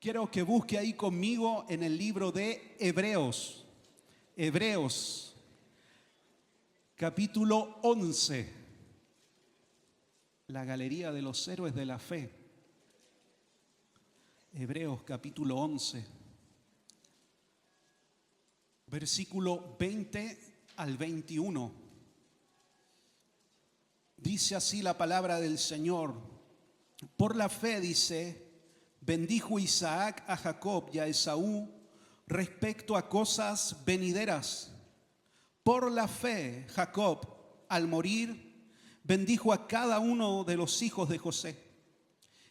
Quiero que busque ahí conmigo en el libro de Hebreos. Hebreos, capítulo 11. La galería de los héroes de la fe. Hebreos, capítulo 11. Versículo 20 al 21. Dice así la palabra del Señor. Por la fe, dice, bendijo Isaac a Jacob y a Esaú respecto a cosas venideras. Por la fe, Jacob, al morir, bendijo a cada uno de los hijos de José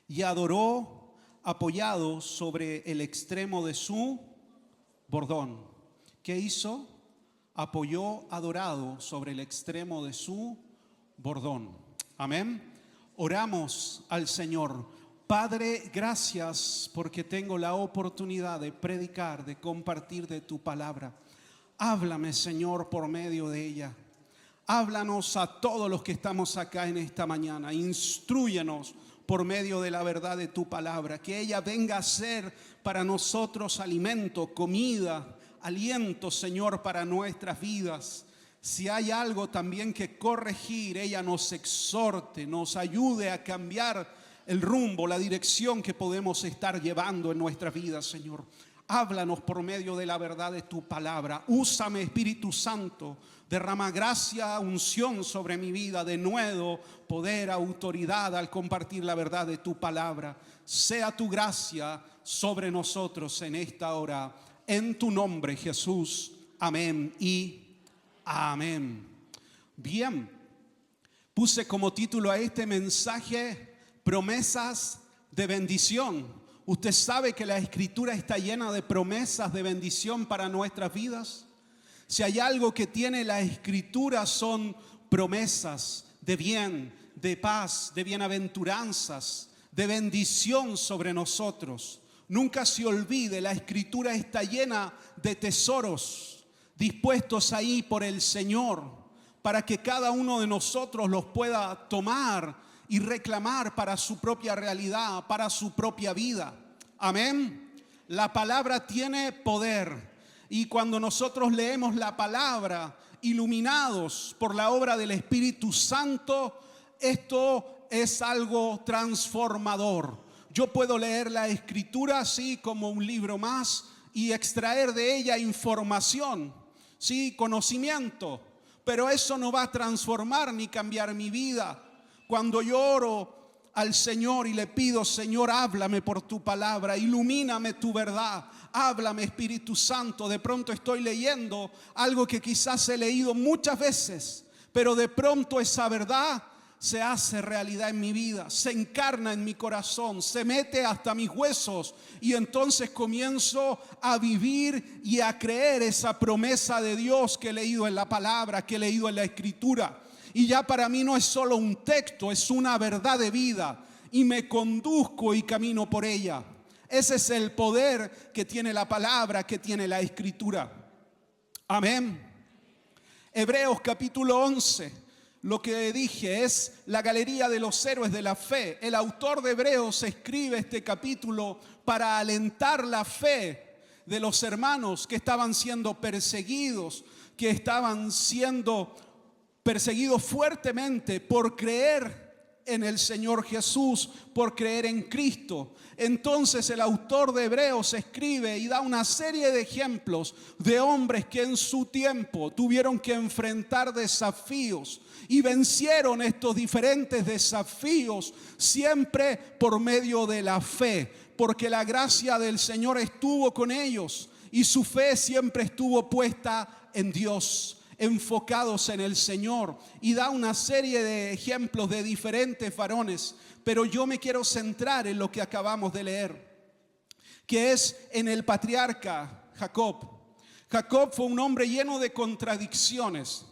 y adoró apoyado sobre el extremo de su bordón. ¿Qué hizo? Apoyó adorado sobre el extremo de su bordón. Amén. Oramos al Señor. Padre, gracias porque tengo la oportunidad de predicar, de compartir de tu palabra. Háblame, Señor, por medio de ella. Háblanos a todos los que estamos acá en esta mañana. Instrúyenos por medio de la verdad de tu palabra. Que ella venga a ser para nosotros alimento, comida, aliento, Señor, para nuestras vidas. Si hay algo también que corregir, ella nos exhorte, nos ayude a cambiar el rumbo, la dirección que podemos estar llevando en nuestras vidas, Señor. Háblanos por medio de la verdad de tu palabra. Úsame, Espíritu Santo. Derrama gracia, unción sobre mi vida, denuedo, poder, autoridad al compartir la verdad de tu palabra. Sea tu gracia sobre nosotros en esta hora. En tu nombre, Jesús. Amén y amén. Bien, puse como título a este mensaje promesas de bendición. Usted sabe que la Escritura está llena de promesas de bendición para nuestras vidas. Si hay algo que tiene la Escritura son promesas de bien, de paz, de bienaventuranzas, de bendición sobre nosotros. Nunca se olvide, la Escritura está llena de tesoros dispuestos ahí por el Señor para que cada uno de nosotros los pueda tomar y reclamar para su propia realidad, para su propia vida. Amén. La palabra tiene poder. Y cuando nosotros leemos la palabra, iluminados por la obra del Espíritu Santo, esto es algo transformador. Yo puedo leer la Escritura así como un libro más y extraer de ella información, sí, conocimiento. Pero eso no va a transformar ni cambiar mi vida. Cuando yo oro al Señor y le pido, Señor, háblame por tu palabra, ilumíname tu verdad, háblame, Espíritu Santo. De pronto estoy leyendo algo que quizás he leído muchas veces, pero de pronto esa verdad se hace realidad en mi vida, se encarna en mi corazón, se mete hasta mis huesos y entonces comienzo a vivir y a creer esa promesa de Dios que he leído en la palabra, que he leído en la Escritura. Y ya para mí no es solo un texto, es una verdad de vida. Y me conduzco y camino por ella. Ese es el poder que tiene la palabra, que tiene la Escritura. Amén. Hebreos capítulo 11. Lo que dije es la galería de los héroes de la fe. El autor de Hebreos escribe este capítulo para alentar la fe de los hermanos que estaban siendo perseguidos, que estaban siendo perseguidos fuertemente por creer en el Señor Jesús, por creer en Cristo. Entonces el autor de Hebreos escribe y da una serie de ejemplos de hombres que en su tiempo tuvieron que enfrentar desafíos y vencieron estos diferentes desafíos siempre por medio de la fe, porque la gracia del Señor estuvo con ellos y su fe siempre estuvo puesta en Dios, enfocados en el Señor, y da una serie de ejemplos de diferentes varones, pero yo me quiero centrar en lo que acabamos de leer, que es en el patriarca Jacob. Jacob fue un hombre lleno de contradicciones.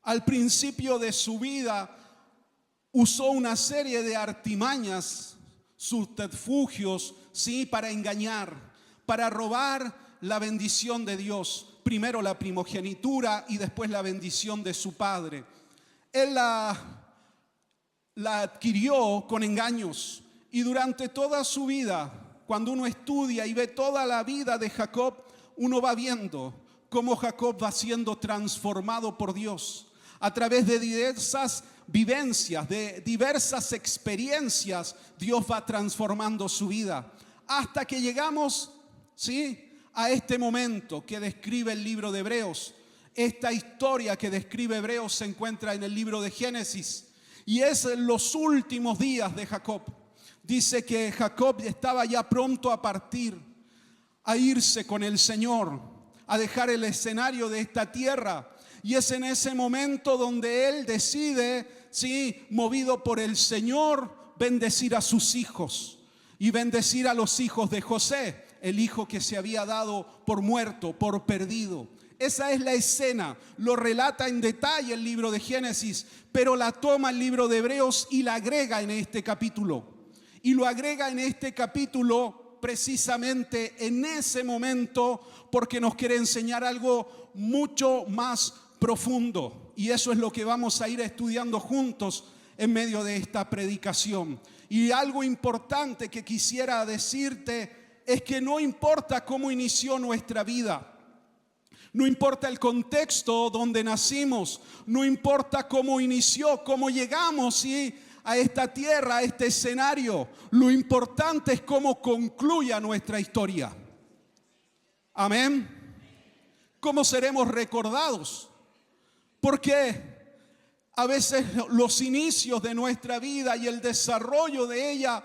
Al principio de su vida usó una serie de artimañas, subterfugios, sí, para engañar, para robar la bendición de Dios. Primero la primogenitura y después la bendición de su padre. Él la adquirió con engaños y durante toda su vida cuando uno estudia y ve toda la vida de Jacob, uno va viendo cómo Jacob va siendo transformado por Dios a través de diversas vivencias, de diversas experiencias. Dios va transformando su vida hasta que llegamos, ¿sí?, a este momento que describe el libro de Hebreos. Esta historia que describe Hebreos se encuentra en el libro de Génesis y es en los últimos días de Jacob. Dice que Jacob estaba ya pronto a partir, a irse con el Señor, a dejar el escenario de esta tierra. Y es en ese momento donde él decide, sí, movido por el Señor, bendecir a sus hijos y bendecir a los hijos de José, el hijo que se había dado por muerto, por perdido. Esa es la escena, lo relata en detalle el libro de Génesis, pero la toma el libro de Hebreos y la agrega en este capítulo. Y lo agrega en este capítulo precisamente en ese momento porque nos quiere enseñar algo mucho más profundo. Y eso es lo que vamos a ir estudiando juntos en medio de esta predicación. Y algo importante que quisiera decirte es que no importa cómo inició nuestra vida, no importa el contexto donde nacimos, no importa cómo inició, cómo llegamos, ¿sí?, a esta tierra, a este escenario. Lo importante es cómo concluya nuestra historia. Amén. ¿Cómo seremos recordados? Porque a veces los inicios de nuestra vida y el desarrollo de ella,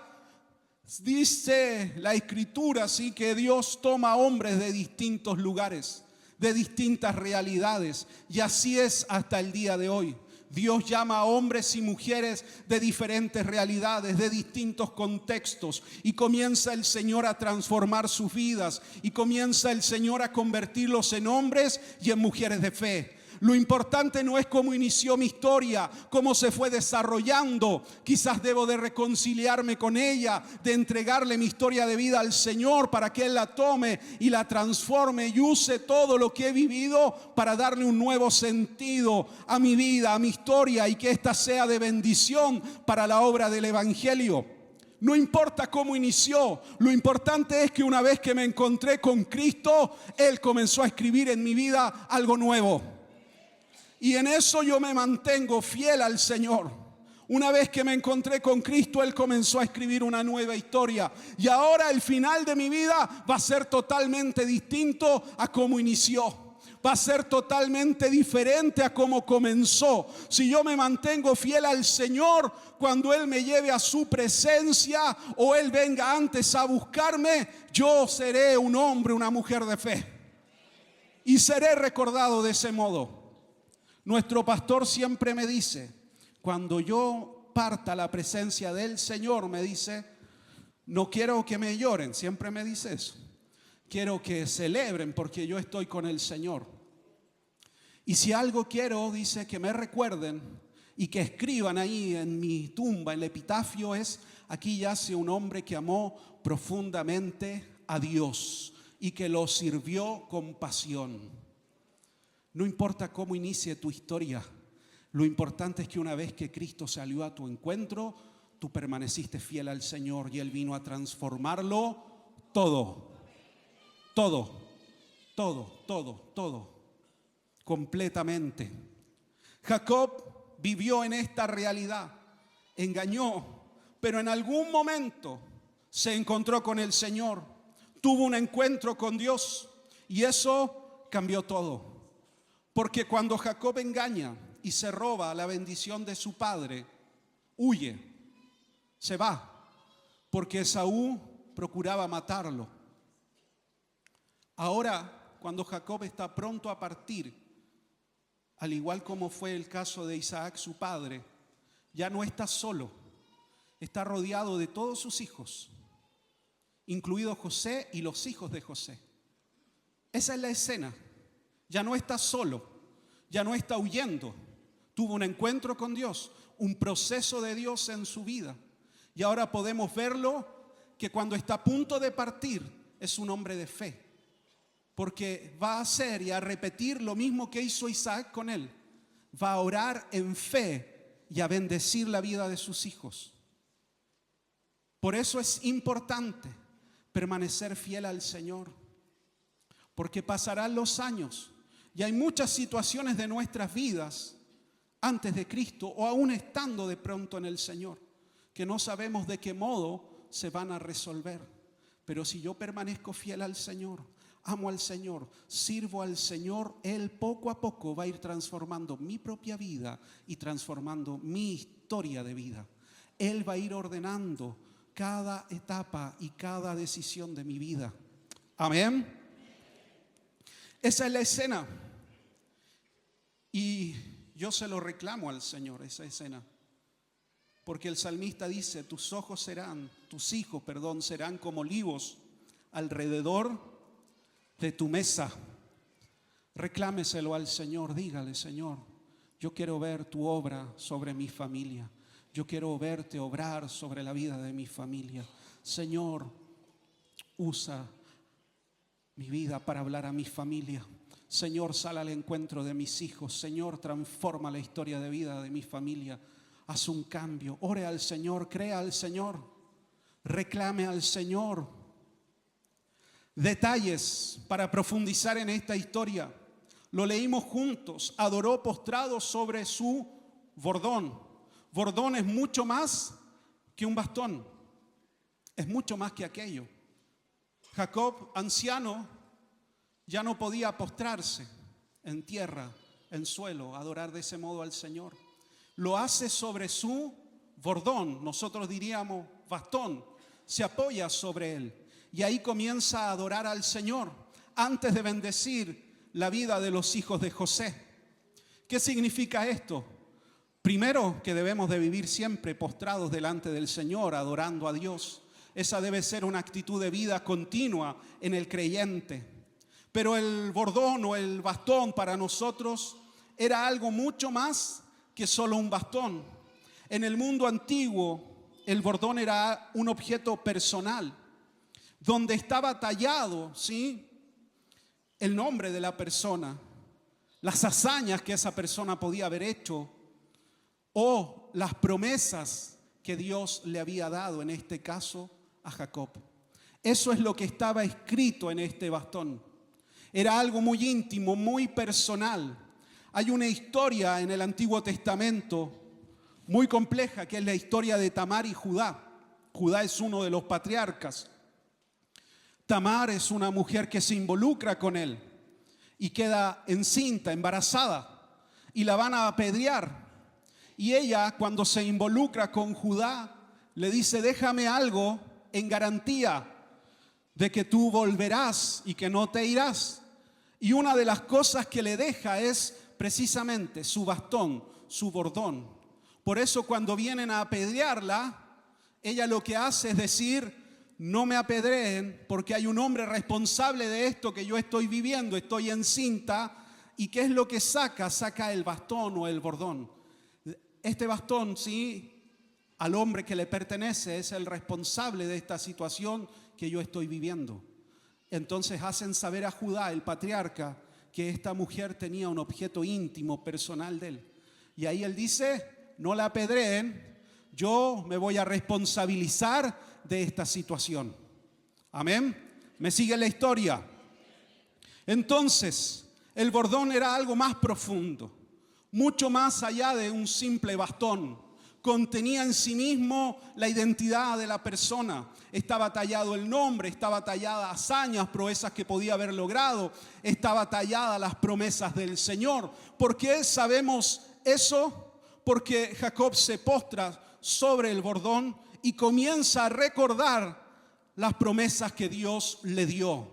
dice la Escritura, sí, que Dios toma hombres de distintos lugares, de distintas realidades, y así es hasta el día de hoy. Dios llama a hombres y mujeres de diferentes realidades, de distintos contextos, y comienza el Señor a transformar sus vidas, y comienza el Señor a convertirlos en hombres y en mujeres de fe. Lo importante no es cómo inició mi historia, cómo se fue desarrollando. Quizás debo de reconciliarme con ella, de entregarle mi historia de vida al Señor para que Él la tome y la transforme y use todo lo que he vivido para darle un nuevo sentido a mi vida, a mi historia, y que ésta sea de bendición para la obra del Evangelio. No importa cómo inició, lo importante es que una vez que me encontré con Cristo, Él comenzó a escribir en mi vida algo nuevo. Y en eso yo me mantengo fiel al Señor. Una vez que me encontré con Cristo, Él comenzó a escribir una nueva historia. Y ahora el final de mi vida va a ser totalmente distinto a cómo inició. Va a ser totalmente diferente a cómo comenzó. Si yo me mantengo fiel al Señor, cuando Él me lleve a su presencia o Él venga antes a buscarme, yo seré un hombre, una mujer de fe. Y seré recordado de ese modo. Nuestro pastor siempre me dice, cuando yo parta a la presencia del Señor, me dice, no quiero que me lloren, siempre me dice eso. Quiero que celebren porque yo estoy con el Señor. Y si algo quiero, dice, que me recuerden y que escriban ahí en mi tumba, en el epitafio, es: aquí yace un hombre que amó profundamente a Dios y que lo sirvió con pasión. No importa cómo inicie tu historia, lo importante es que una vez que Cristo salió a tu encuentro, tú permaneciste fiel al Señor y Él vino a transformarlo todo, completamente. Jacob vivió en esta realidad, engañó, pero en algún momento se encontró con el Señor, tuvo un encuentro con Dios y eso cambió todo. Porque cuando Jacob engaña y se roba la bendición de su padre, huye, se va, porque Esaú procuraba matarlo. Ahora, cuando Jacob está pronto a partir, al igual como fue el caso de Isaac, su padre, ya no está solo, está rodeado de todos sus hijos, incluido José y los hijos de José. Esa es la escena. Ya no está solo, ya no está huyendo. Tuvo un encuentro con Dios, un proceso de Dios en su vida. Y ahora podemos verlo que cuando está a punto de partir es un hombre de fe. Porque va a hacer y a repetir lo mismo que hizo Isaac con él. Va a orar en fe y a bendecir la vida de sus hijos. Por eso es importante permanecer fiel al Señor, porque pasarán los años y hay muchas situaciones de nuestras vidas antes de Cristo o aún estando de pronto en el Señor, que no sabemos de qué modo se van a resolver. Pero si yo permanezco fiel al Señor, amo al Señor, sirvo al Señor, Él poco a poco va a ir transformando mi propia vida y transformando mi historia de vida. Él va a ir ordenando cada etapa y cada decisión de mi vida. Amén. Esa es la escena. Y yo se lo reclamo al Señor, esa escena. Porque el salmista dice, tus hijos serán como olivos alrededor de tu mesa. Reclámeselo al Señor, dígale, Señor, yo quiero ver tu obra sobre mi familia. Yo quiero verte obrar sobre la vida de mi familia. Señor, usa mi vida para hablar a mi familia. Señor, sal al encuentro de mis hijos. Señor, transforma la historia de vida de mi familia. Haz un cambio. Ore al Señor, crea al Señor, reclame al Señor. Detalles para profundizar en esta historia. Lo leímos juntos. Adoró postrado sobre su bordón. Bordón es mucho más que un bastón. Es mucho más que aquello. Jacob, anciano, ya no podía postrarse en tierra, en suelo, adorar de ese modo al Señor. Lo hace sobre su bordón, nosotros diríamos bastón, se apoya sobre él y ahí comienza a adorar al Señor antes de bendecir la vida de los hijos de José. ¿Qué significa esto? Primero, que debemos de vivir siempre postrados delante del Señor, adorando a Dios. Esa debe ser una actitud de vida continua en el creyente. Pero el bordón o el bastón para nosotros era algo mucho más que solo un bastón. En el mundo antiguo, el bordón era un objeto personal, donde estaba tallado, ¿sí?, el nombre de la persona, las hazañas que esa persona podía haber hecho, o las promesas que Dios le había dado, en este caso a Jacob. Eso es lo que estaba escrito en este bastón. Era algo muy íntimo, muy personal. Hay una historia en el Antiguo Testamento muy compleja, que es la historia de Tamar y Judá. Judá es uno de los patriarcas. Tamar es una mujer que se involucra con él y queda encinta, embarazada, y la van a apedrear. Y ella, cuando se involucra con Judá, le dice, déjame algo en garantía de que tú volverás y que no te irás. Y una de las cosas que le deja es precisamente su bastón, su bordón. Por eso cuando vienen a apedrearla, ella lo que hace es decir, no me apedreen porque hay un hombre responsable de esto que yo estoy viviendo, estoy encinta. ¿Y qué es lo que saca? Saca el bastón o el bordón. Este bastón, sí, al hombre que le pertenece, es el responsable de esta situación que yo estoy viviendo. Entonces hacen saber a Judá, el patriarca, que esta mujer tenía un objeto íntimo, personal de él. Y ahí él dice, no la apedreen, yo me voy a responsabilizar de esta situación. Amén. ¿Me sigue la historia? Entonces, el bordón era algo más profundo, mucho más allá de un simple bastón. Contenía en sí mismo la identidad de la persona. Estaba tallado el nombre, estaba tallada hazañas, proezas que podía haber logrado, estaba tallada las promesas del Señor. ¿Por qué sabemos eso? Porque Jacob se postra sobre el bordón y comienza a recordar las promesas que Dios le dio.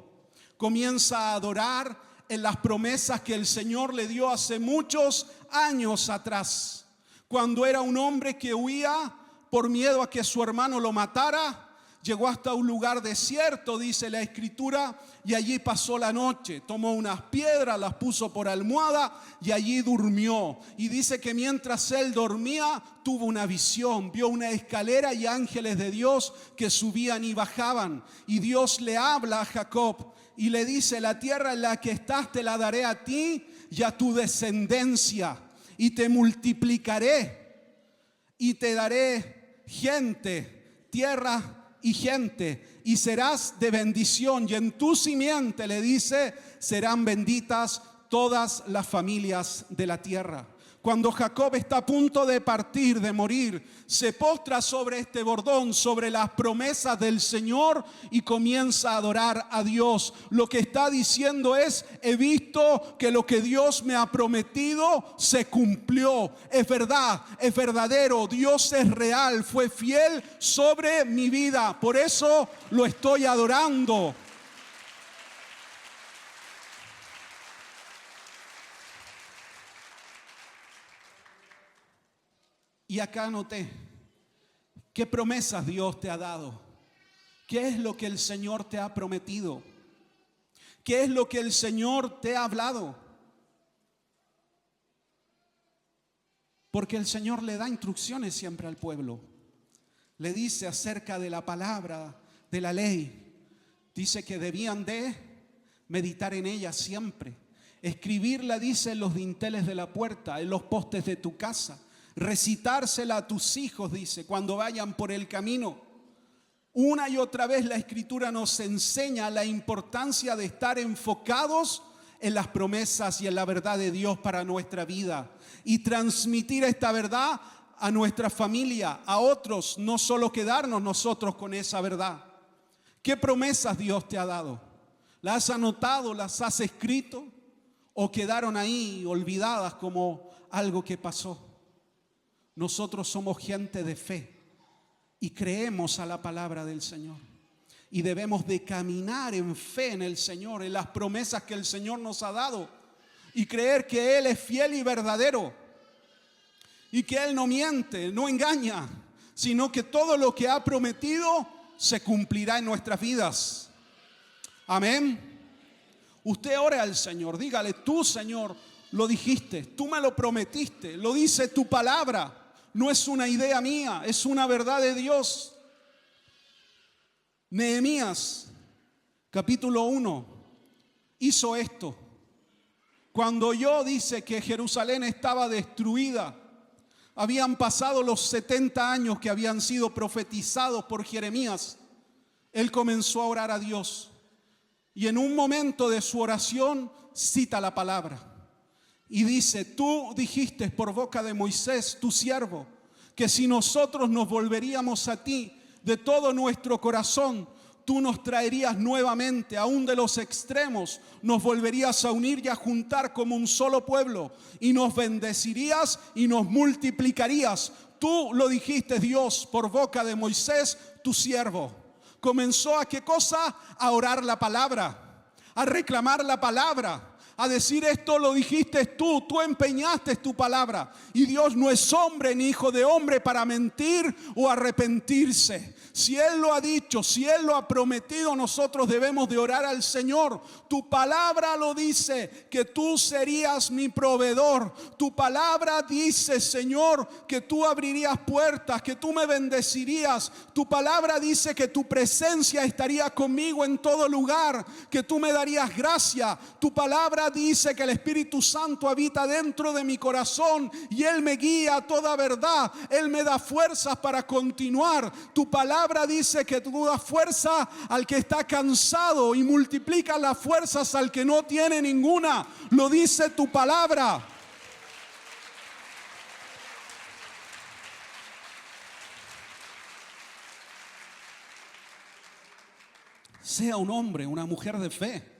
Comienza a adorar en las promesas que el Señor le dio hace muchos años atrás, cuando era un hombre que huía por miedo a que su hermano lo matara. Llegó hasta un lugar desierto, dice la Escritura, y allí pasó la noche. Tomó unas piedras, las puso por almohada y allí durmió. Y dice que mientras él dormía, tuvo una visión. Vio una escalera y ángeles de Dios que subían y bajaban. Y Dios le habla a Jacob y le dice, la tierra en la que estás te la daré a ti y a tu descendencia. Y te multiplicaré y te daré gente, tierra y gente, y serás de bendición, y en tu simiente, le dice, serán benditas todas las familias de la tierra. Cuando Jacob está a punto de partir, de morir, se postra sobre este bordón, sobre las promesas del Señor, y comienza a adorar a Dios. Lo que está diciendo es: he visto que lo que Dios me ha prometido se cumplió. Es verdad, es verdadero. Dios es real, fue fiel sobre mi vida. Por eso lo estoy adorando. Y acá anoté, ¿qué promesas Dios te ha dado? ¿Qué es lo que el Señor te ha prometido? ¿Qué es lo que el Señor te ha hablado? Porque el Señor le da instrucciones siempre al pueblo. Le dice acerca de la palabra, de la ley. Dice que debían de meditar en ella siempre. Escribirla, dice, en los dinteles de la puerta, en los postes de tu casa. Recitársela a tus hijos, dice, cuando vayan por el camino. Una y otra vez la Escritura nos enseña la importancia de estar enfocados en las promesas y en la verdad de Dios para nuestra vida, y transmitir esta verdad a nuestra familia, a otros, no solo quedarnos nosotros con esa verdad. ¿Qué promesas Dios te ha dado? ¿Las has anotado, las has escrito, o quedaron ahí olvidadas como algo que pasó? Nosotros somos gente de fe y creemos a la palabra del Señor, y debemos de caminar en fe en el Señor, en las promesas que el Señor nos ha dado, y creer que Él es fiel y verdadero, y que Él no miente, no engaña, sino que todo lo que ha prometido se cumplirá en nuestras vidas. Amén. Usted ore al Señor, dígale: tú, Señor, lo dijiste, tú me lo prometiste, lo dice tu palabra. No es una idea mía, es una verdad de Dios. Nehemías, capítulo 1, hizo esto. Cuando oyó, dice, que Jerusalén estaba destruida, habían pasado los 70 años que habían sido profetizados por Jeremías, él comenzó a orar a Dios. Y en un momento de su oración cita la palabra. Y dice: tú dijiste por boca de Moisés, tu siervo, que si nosotros nos volveríamos a ti de todo nuestro corazón, tú nos traerías nuevamente, aún de los extremos, nos volverías a unir y a juntar como un solo pueblo, y nos bendecirías y nos multiplicarías. Tú lo dijiste, Dios, por boca de Moisés, tu siervo. Comenzó a ¿qué cosa? A orar la palabra, a reclamar la palabra, a decir: esto lo dijiste tú, tú empeñaste tu palabra, y Dios no es hombre ni hijo de hombre para mentir o arrepentirse. Si Él lo ha dicho, si Él lo ha prometido, nosotros debemos de orar al Señor. Tu palabra lo dice, que tú serías mi proveedor. Tu palabra dice, Señor, que tú abrirías puertas, que tú me bendecirías. Tu palabra dice que tu presencia estaría conmigo en todo lugar, que tú me darías gracia. Tu palabra dice que el Espíritu Santo habita dentro de mi corazón y Él me guía a toda verdad. Él me da fuerzas para continuar. Tu palabra dice que tú das fuerza al que está cansado y multiplicas las fuerzas al que no tiene ninguna. Lo dice tu palabra. Sea un hombre, una mujer de fe.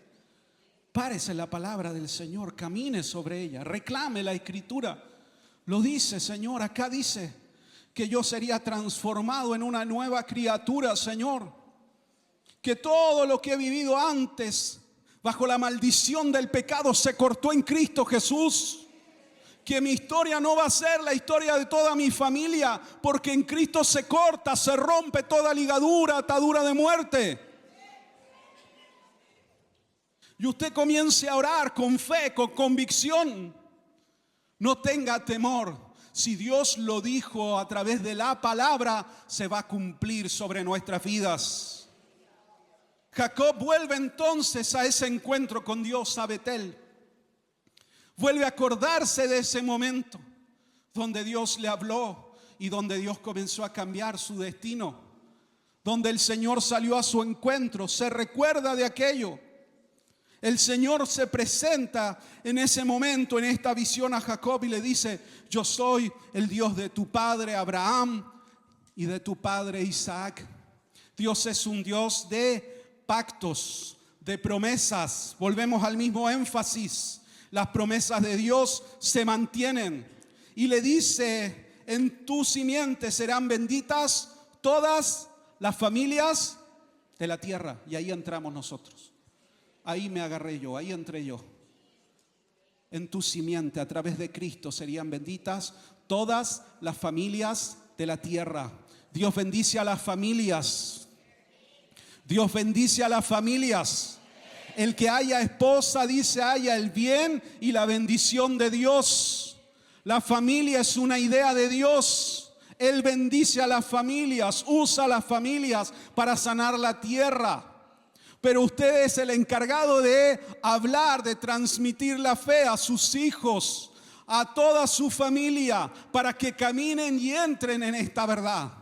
Párese en la palabra del Señor, camine sobre ella, reclame la Escritura. Lo dice, Señor, acá dice que yo sería transformado en una nueva criatura, Señor. Que todo lo que he vivido antes, bajo la maldición del pecado, se cortó en Cristo Jesús. Que mi historia no va a ser la historia de toda mi familia, porque en Cristo se corta, se rompe toda ligadura, atadura de muerte. Y usted comience a orar con fe, con convicción. No tenga temor. Si Dios lo dijo a través de la palabra, se va a cumplir sobre nuestras vidas. Jacob vuelve entonces a ese encuentro con Dios a Betel. Vuelve a acordarse de ese momento donde Dios le habló y donde Dios comenzó a cambiar su destino. donde el Señor salió a su encuentro. Se recuerda de aquello. El Señor se presenta en ese momento, en esta visión a Jacob y le dice: yo soy el Dios de tu padre Abraham y de tu padre Isaac. Dios es un Dios de pactos, de promesas. Volvemos al mismo énfasis. Las promesas de Dios se mantienen. Y le dice: en tu simiente serán benditas todas las familias de la tierra. Y ahí entramos nosotros. Ahí me agarré yo, ahí entré yo. En tu simiente, a través de Cristo, serían benditas todas las familias de la tierra. Dios bendice a las familias. Dios bendice a las familias. El que haya esposa, dice, haya el bien y la bendición de Dios. La familia es una idea de Dios. Él bendice a las familias, usa a las familias para sanar la tierra. Pero usted es el encargado de hablar, de transmitir la fe a sus hijos, a toda su familia, para que caminen y entren en esta verdad.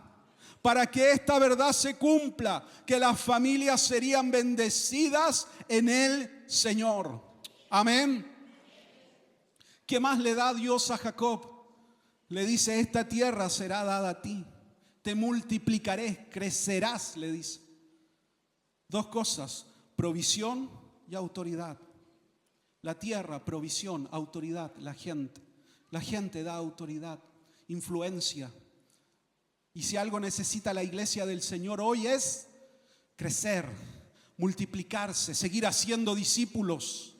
Para que esta verdad se cumpla, que las familias serían bendecidas en el Señor. Amén. ¿Qué más le da Dios a Jacob? Le dice: esta tierra será dada a ti. Te multiplicaré, crecerás, le dice. Dos cosas: provisión y autoridad. La tierra, provisión, autoridad, la gente. La gente da autoridad, influencia. Y si algo necesita la iglesia del Señor hoy es crecer, multiplicarse, seguir haciendo discípulos,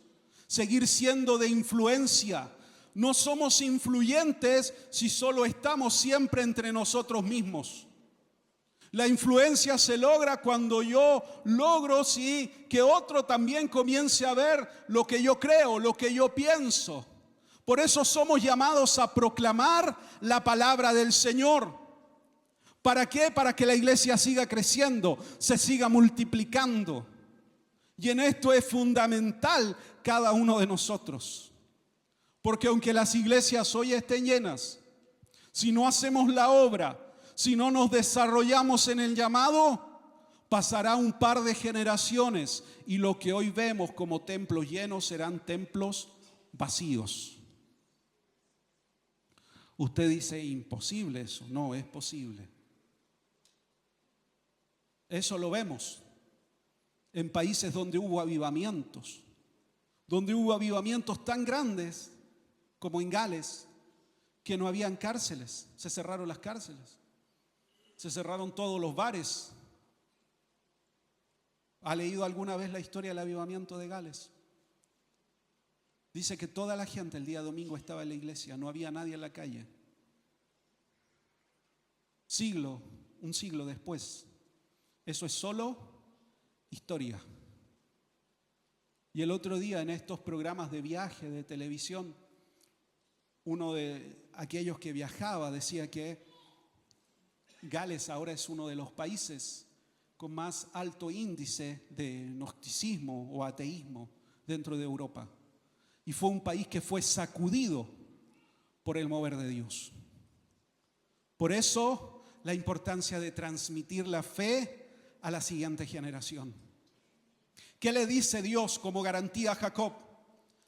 seguir siendo de influencia. No somos influyentes si solo estamos siempre entre nosotros mismos. La influencia se logra cuando yo logro que otro también comience a ver lo que yo creo, lo que yo pienso. Por eso somos llamados a proclamar la palabra del Señor. ¿Para qué? Para que la iglesia siga creciendo, se siga multiplicando. Y en esto es fundamental cada uno de nosotros. Porque aunque las iglesias hoy estén llenas, si no hacemos la obra, si no nos desarrollamos en el llamado, pasará un par de generaciones y lo que hoy vemos como templos llenos serán templos vacíos. Usted dice: imposible eso. No, es posible. Eso lo vemos en países donde hubo avivamientos tan grandes como en Gales, que no habían cárceles. Se cerraron las cárceles. Se cerraron todos los bares. ¿Ha leído alguna vez la historia del avivamiento de Gales? Dice que toda la gente el día domingo estaba en la iglesia, no había nadie en la calle. Un siglo después, eso es solo historia. Y el otro día en estos programas de viaje de televisión, uno de aquellos que viajaba decía que Gales ahora es uno de los países con más alto índice de gnosticismo o ateísmo dentro de Europa. Y fue un país que fue sacudido por el mover de Dios. Por eso la importancia de transmitir la fe a la siguiente generación. ¿Qué le dice Dios como garantía a Jacob?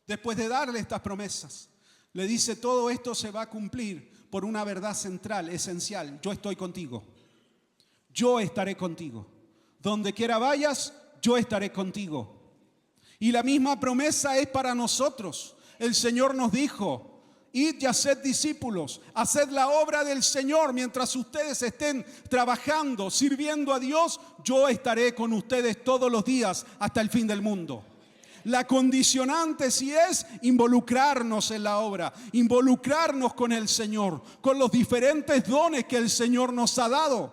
Después de darle estas promesas, le dice: todo esto se va a cumplir por una verdad central, esencial. Yo estoy contigo. Yo estaré contigo. Donde quiera vayas, yo estaré contigo. Y la misma promesa es para nosotros. El Señor nos dijo: id y haced discípulos, haced la obra del Señor. Mientras ustedes estén trabajando, sirviendo a Dios, yo estaré con ustedes todos los días hasta el fin del mundo. La condicionante sí es involucrarnos en la obra, involucrarnos con el Señor, con los diferentes dones que el Señor nos ha dado,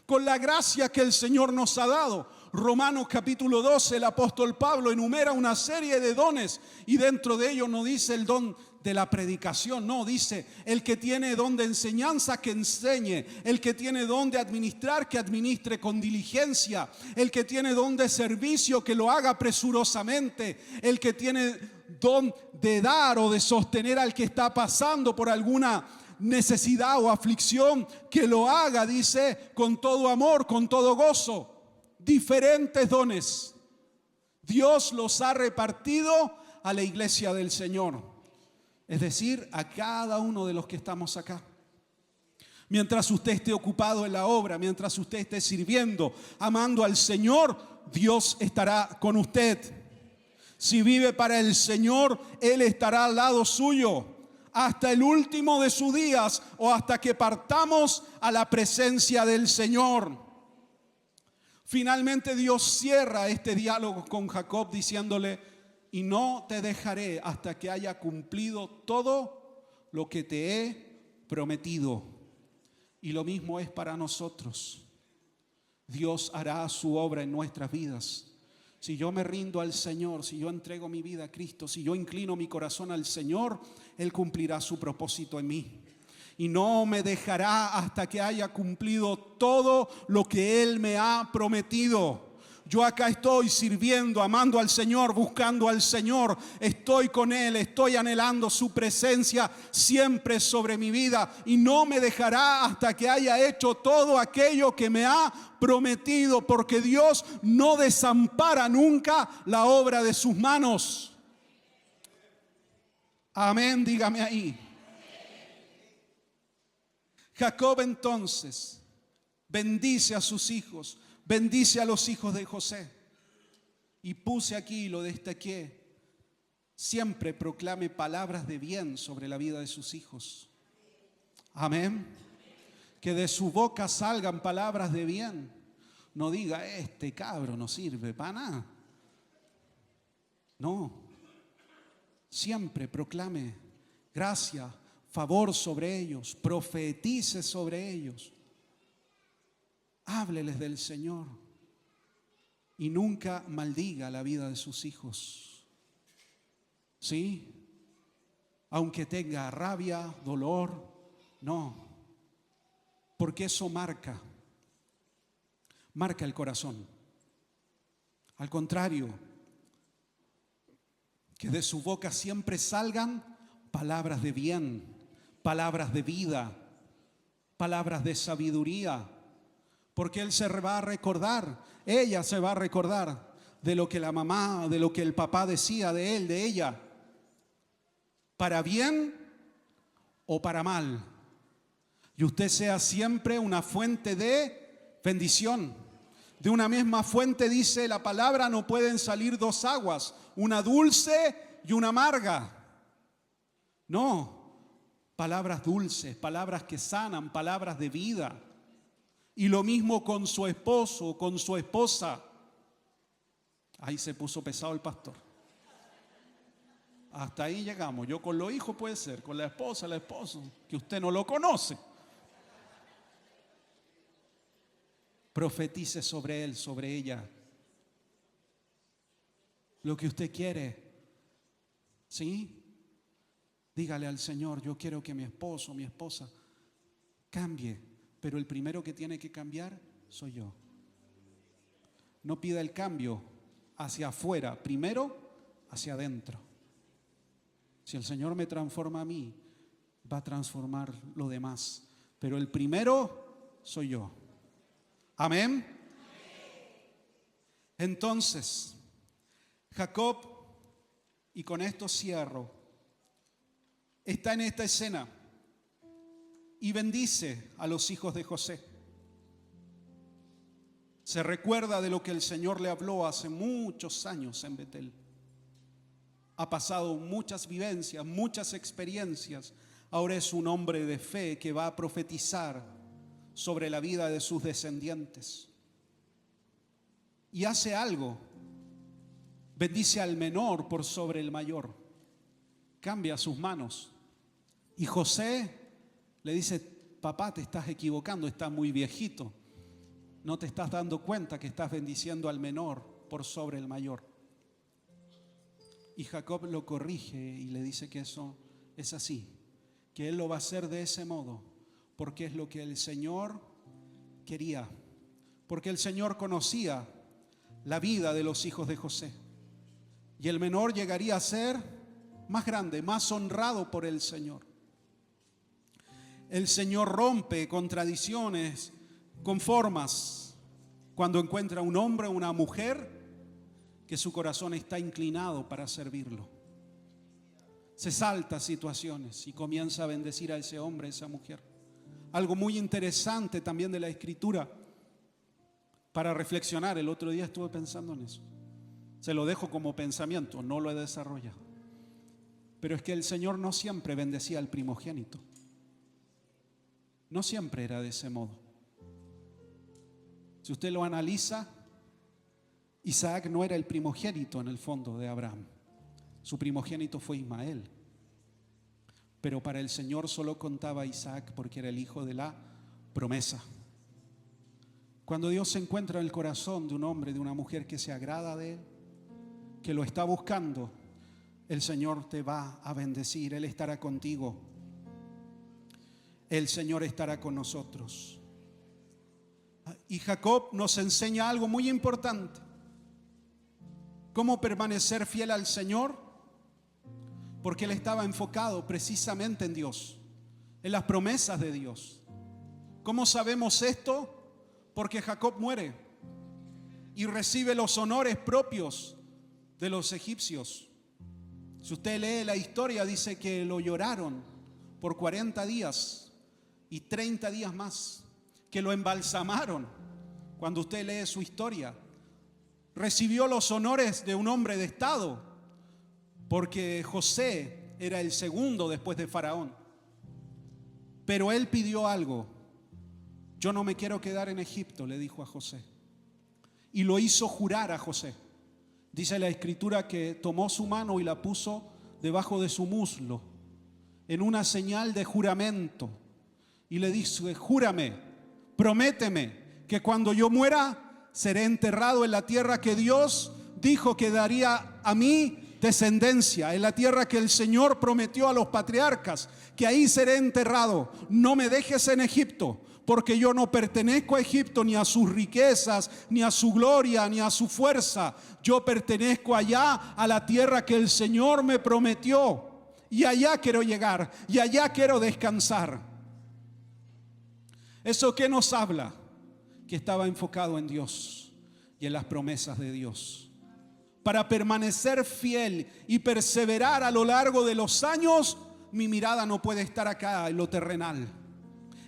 con la gracia que el Señor nos ha dado. Romanos capítulo 12, el apóstol Pablo enumera una serie de dones y dentro de ellos no dice el don de la predicación, no, dice el que tiene don de enseñanza que enseñe, el que tiene don de administrar que administre con diligencia, el que tiene don de servicio que lo haga presurosamente, el que tiene don de dar o de sostener al que está pasando por alguna necesidad o aflicción, que lo haga, dice, con todo amor, con todo gozo. Diferentes dones. Dios los ha repartido a la iglesia del Señor. Es decir, a cada uno de los que estamos acá. Mientras usted esté ocupado en la obra, mientras usted esté sirviendo, amando al Señor, Dios estará con usted. Si vive para el Señor, Él estará al lado suyo hasta el último de sus días o hasta que partamos a la presencia del Señor. Finalmente Dios cierra este diálogo con Jacob diciéndole: y no te dejaré hasta que haya cumplido todo lo que te he prometido. Y lo mismo es para nosotros. Dios hará su obra en nuestras vidas. Si yo me rindo al Señor, si yo entrego mi vida a Cristo, si yo inclino mi corazón al Señor, Él cumplirá su propósito en mí. Y no me dejará hasta que haya cumplido todo lo que Él me ha prometido. Yo acá estoy sirviendo, amando al Señor, buscando al Señor. Estoy con Él, estoy anhelando su presencia siempre sobre mi vida. Y no me dejará hasta que haya hecho todo aquello que me ha prometido. Porque Dios no desampara nunca la obra de sus manos. Amén, dígame ahí. Jacob entonces bendice a sus hijos. Bendice a los hijos de José. Y puse aquí, lo destaqué: siempre proclame palabras de bien sobre la vida de sus hijos. Amén. Que de su boca salgan palabras de bien. No diga: este cabro no sirve para nada. No. Siempre proclame gracia, favor sobre ellos. Profetice sobre ellos. Hábleles del Señor y nunca maldiga la vida de sus hijos. ¿Sí? Aunque tenga rabia, dolor, no. Porque eso marca el corazón. Al contrario, que de su boca siempre salgan palabras de bien, palabras de vida, palabras de sabiduría. Porque él se va a recordar, ella se va a recordar de lo que la mamá, de lo que el papá decía de él, de ella, para bien o para mal. Y usted sea siempre una fuente de bendición. De una misma fuente, dice la palabra, no pueden salir dos aguas, una dulce y una amarga. No, palabras dulces, palabras que sanan, palabras de vida. Y lo mismo con su esposo, con su esposa. Ahí se puso pesado el pastor. Hasta ahí llegamos. Yo con los hijos puede ser, con la esposa, el esposo, que usted no lo conoce. Profetice sobre él, sobre ella. Lo que usted quiere. ¿Sí? Dígale al Señor: yo quiero que mi esposo, mi esposa cambie. Pero el primero que tiene que cambiar soy yo. No pida el cambio hacia afuera, primero hacia adentro. Si el Señor me transforma a mí, va a transformar lo demás. Pero el primero soy yo. Amén. Entonces, Jacob, y con esto cierro, está en esta escena. Y bendice a los hijos de José. Se recuerda de lo que el Señor le habló hace muchos años en Betel. Ha pasado muchas vivencias, muchas experiencias. Ahora es un hombre de fe que va a profetizar sobre la vida de sus descendientes. Y hace algo. Bendice al menor por sobre el mayor. Cambia sus manos. Y José le dice: papá, te estás equivocando, estás muy viejito. No te estás dando cuenta que estás bendiciendo al menor por sobre el mayor. Y Jacob lo corrige y le dice que eso es así, que él lo va a hacer de ese modo, porque es lo que el Señor quería. Porque el Señor conocía la vida de los hijos de José. Y el menor llegaría a ser más grande, más honrado por el Señor. El Señor rompe con tradiciones, con formas, cuando encuentra un hombre o una mujer que su corazón está inclinado para servirlo. Se salta situaciones y comienza a bendecir a ese hombre, a esa mujer. Algo muy interesante también de la Escritura para reflexionar. El otro día estuve pensando en eso. Se lo dejo como pensamiento, no lo he desarrollado. Pero es que el Señor no siempre bendecía al primogénito. No siempre era de ese modo. Si usted lo analiza, Isaac no era el primogénito en el fondo de Abraham. Su primogénito fue Ismael. Pero para el Señor solo contaba Isaac porque era el hijo de la promesa. Cuando Dios se encuentra en el corazón de un hombre, de una mujer que se agrada de él, que lo está buscando, el Señor te va a bendecir. Él estará contigo. El Señor estará con nosotros. Y Jacob nos enseña algo muy importante. ¿Cómo permanecer fiel al Señor? Porque él estaba enfocado precisamente en Dios, en las promesas de Dios. ¿Cómo sabemos esto? Porque Jacob muere y recibe los honores propios de los egipcios. Si usted lee la historia, dice que lo lloraron por 40 días y 30 días más, que lo embalsamaron. Cuando usted lee su historia, recibió los honores de un hombre de estado, porque José era el segundo después de Faraón. Pero él pidió algo. Yo no me quiero quedar en Egipto, le dijo a José. Y lo hizo jurar a José. Dice la Escritura que tomó su mano y la puso debajo de su muslo, en una señal de juramento. Y le dice: júrame, prométeme que cuando yo muera seré enterrado en la tierra que Dios dijo que daría a mi descendencia, en la tierra que el Señor prometió a los patriarcas, que ahí seré enterrado. No me dejes en Egipto, porque yo no pertenezco a Egipto, ni a sus riquezas, ni a su gloria, ni a su fuerza. Yo pertenezco allá a la tierra que el Señor me prometió, y allá quiero llegar, y allá quiero descansar. ¿Eso qué nos habla? Que estaba enfocado en Dios y en las promesas de Dios. Para permanecer fiel y perseverar a lo largo de los años, mi mirada no puede estar acá en lo terrenal,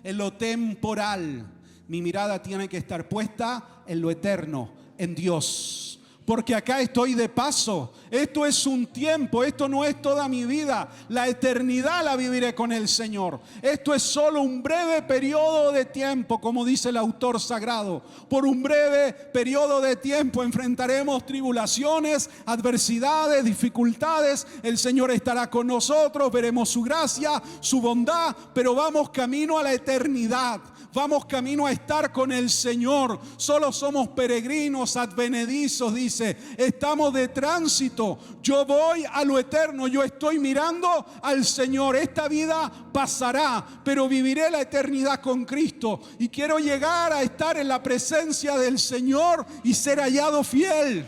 en lo temporal. Mi mirada tiene que estar puesta en lo eterno, en Dios. Porque acá estoy de paso. Esto es un tiempo, esto no es toda mi vida. La eternidad la viviré con el Señor. Esto es solo un breve periodo de tiempo, como dice el autor sagrado. Por un breve periodo de tiempo enfrentaremos tribulaciones, adversidades, dificultades. El Señor estará con nosotros, veremos su gracia, su bondad, pero vamos camino a la eternidad. Vamos camino a estar con el Señor. Solo somos peregrinos, advenedizos, dice. Estamos de tránsito. Yo voy a lo eterno. Yo estoy mirando al Señor. Esta vida pasará, pero viviré la eternidad con Cristo. Y quiero llegar a estar en la presencia del Señor y ser hallado fiel.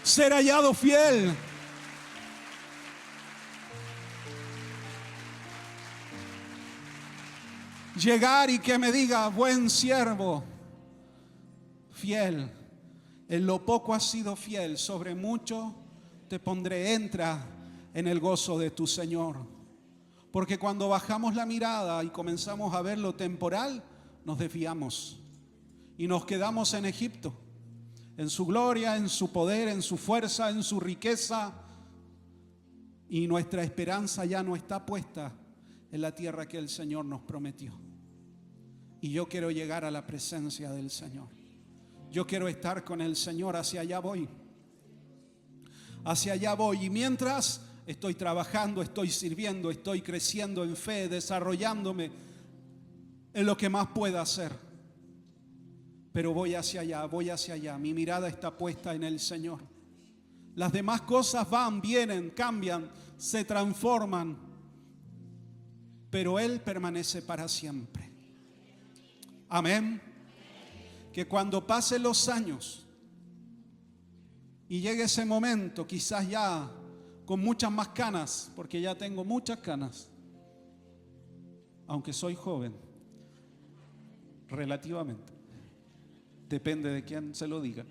Ser hallado fiel. Llegar y que me diga: buen siervo, fiel, en lo poco has sido fiel, sobre mucho te pondré. Entra en el gozo de tu Señor. Porque cuando bajamos la mirada y comenzamos a ver lo temporal, nos desviamos y nos quedamos en Egipto, en su gloria, en su poder, en su fuerza, en su riqueza, y nuestra esperanza ya no está puesta en la tierra que el Señor nos prometió. Y yo quiero llegar a la presencia del Señor. Yo quiero estar con el Señor. Hacia allá voy. Hacia allá voy. Y mientras estoy trabajando, estoy sirviendo, estoy creciendo en fe, desarrollándome en lo que más pueda hacer. Pero voy hacia allá, voy hacia allá. Mi mirada está puesta en el Señor. Las demás cosas van, vienen, cambian, se transforman, pero Él permanece para siempre. Amén. Que cuando pasen los años y llegue ese momento, quizás ya con muchas más canas, porque ya tengo muchas canas, aunque soy joven, relativamente, depende de quién se lo diga.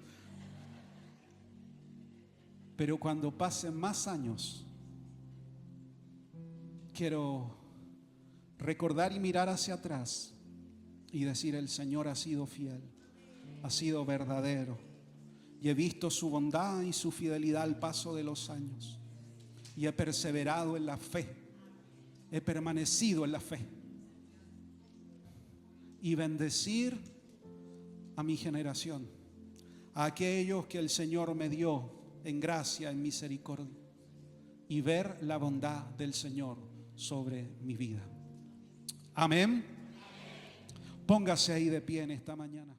Pero cuando pasen más años, quiero recordar y mirar hacia atrás y decir: el Señor ha sido fiel, ha sido verdadero, y he visto su bondad y su fidelidad al paso de los años, y he perseverado en la fe, he permanecido en la fe, y bendecir a mi generación, a aquellos que el Señor me dio en gracia, en misericordia, y ver la bondad del Señor sobre mi vida. Amén. Póngase ahí de pie en esta mañana.